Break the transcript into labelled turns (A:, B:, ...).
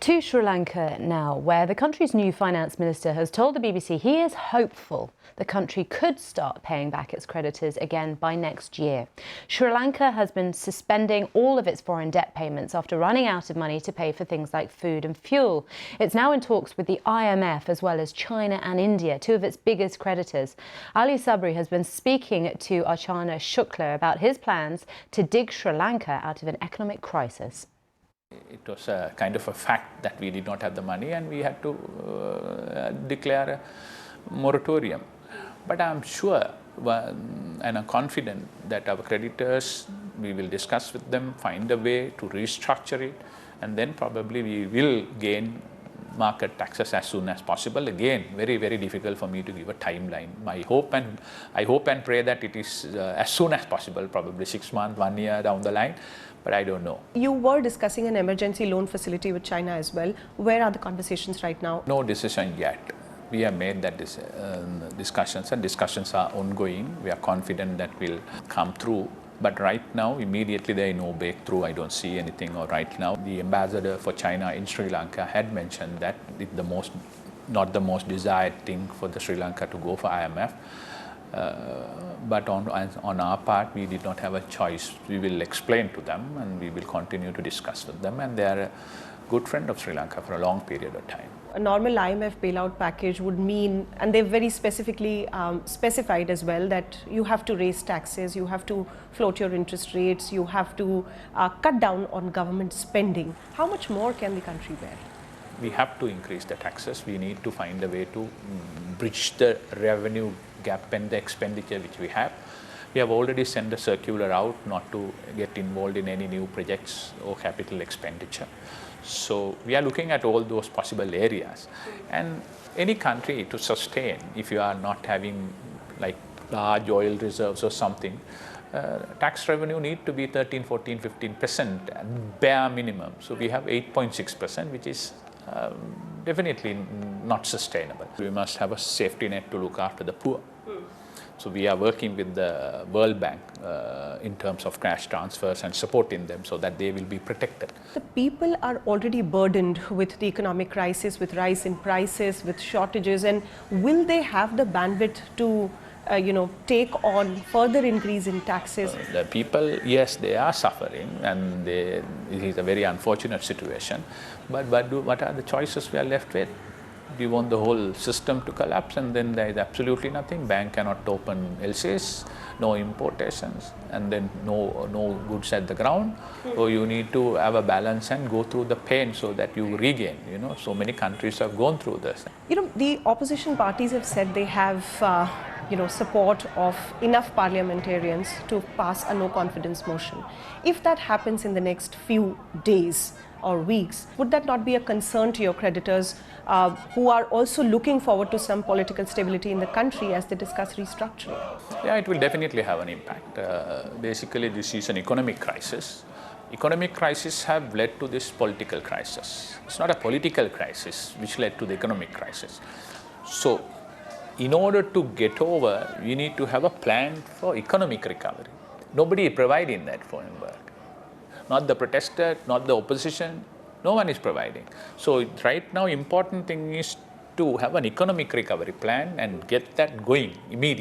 A: To Sri Lanka now, where the country's new finance minister has told the BBC he is hopeful the country could start paying back its creditors again by next year. Sri Lanka has been suspending all of its foreign debt payments after running out of money to pay for things like food and fuel. It's now in talks with the IMF as well as China and India, two of its biggest creditors. Ali Sabry has been speaking to Archana Shukla about his plans to dig Sri Lanka out of an economic crisis.
B: It was a kind of a fact that we did not have the money and we had to declare a moratorium. But I'm sure and I'm confident that our creditors, we will discuss with them, find a way to restructure it, and then probably we will gain market access as soon as possible. Again, very, very difficult for me to give a timeline. I hope and pray that it is as soon as possible, probably 6 months, 1 year down the line, but I don't know.
C: You were discussing an emergency loan facility with China as well. Where are the conversations right now?
B: No decision yet. We have made that discussions, and discussions are ongoing. We are confident that will come through. But right now, immediately there is no breakthrough. I don't see anything right now. The ambassador for China in Sri Lanka had mentioned that it's not the most desired thing for the Sri Lanka to go for IMF. But on our part, we did not have a choice. We will explain to them and we will continue to discuss with them. And they are a good friend of Sri Lanka for a long period of time.
C: A normal IMF bailout package would mean, and they've very specifically specified as well, that you have to raise taxes, you have to float your interest rates, you have to cut down on government spending. How much more can the country bear?
B: We have to increase the taxes. We need to find a way to bridge the revenue gap and the expenditure which we have. We have already sent a circular out not to get involved in any new projects or capital expenditure. So we are looking at all those possible areas. And any country to sustain, if you are not having like large oil reserves or something, tax revenue need to be 13, 14, 15% bare minimum. So we have 8.6%, which is definitely not sustainable. We must have a safety net to look after the poor. So we are working with the World Bank in terms of cash transfers and supporting them so that they will be protected.
C: The people are already burdened with the economic crisis, with rise in prices, with shortages, and will they have the bandwidth to take on further increase in taxes?
B: The people, yes, they are suffering, and it is a very unfortunate situation. But what are the choices we are left with? We want the whole system to collapse, and then there is absolutely nothing. Bank cannot open LCs, no importations, and then no goods at the ground. So you need to have a balance and go through the pain so that you regain. So many countries have gone through this.
C: The opposition parties have said they have support of enough parliamentarians to pass a no confidence motion. If that happens in the next few days or weeks, would that not be a concern to your creditors who are also looking forward to some political stability in the country as they discuss restructuring?
B: Yeah, it will definitely have an impact. Basically, this is an economic crisis. Economic crises have led to this political crisis. It's not a political crisis which led to the economic crisis. So, in order to get over, we need to have a plan for economic recovery. Nobody is providing that framework. Not the protester, not the opposition, no one is providing. So right now, important thing is to have an economic recovery plan and get that going immediately.